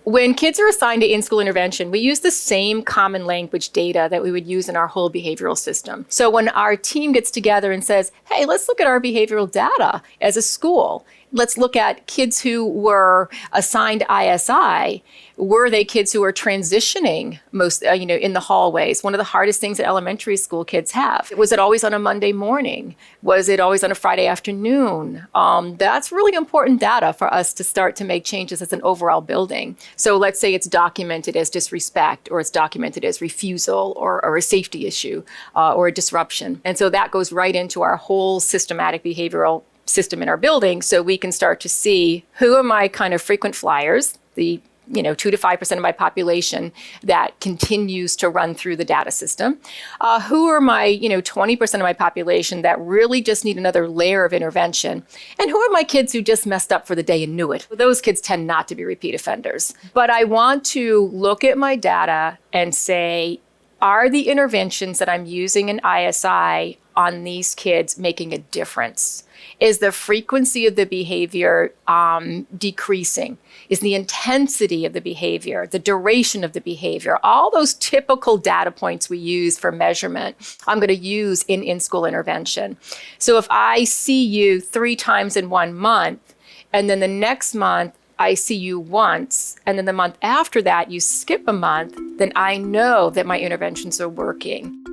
When kids are assigned to in-school intervention, we use the same common language data that we would use in our whole behavioral system. So when our team gets together and says, hey, let's look at our behavioral data as a school. Let's look at kids who were assigned ISI. Were they kids who were transitioning most, in the hallways? One of the hardest things that elementary school kids have. Was it always on a Monday morning? Was it always on a Friday afternoon? That's really important data for us to start to make changes as an overall building. So let's say it's documented as disrespect, or it's documented as refusal, or a safety issue, or a disruption. And so that goes right into our whole systematic behavioral system in our building, so we can start to see who are my kind of frequent flyers, the 2 to 5% of my population that continues to run through the data system. Who are my 20% of my population that really just need another layer of intervention, and who are my kids who just messed up for the day and knew it. Those kids tend not to be repeat offenders. But I want to look at my data and say, are the interventions that I'm using in ISI on these kids making a difference? Is the frequency of the behavior decreasing? Is the intensity of the behavior, the duration of the behavior, all those typical data points we use for measurement, I'm going to use in in-school intervention. So if I see you 3 times in 1 month, and then the next month I see you once, and then the month after that you skip a month, then I know that my interventions are working.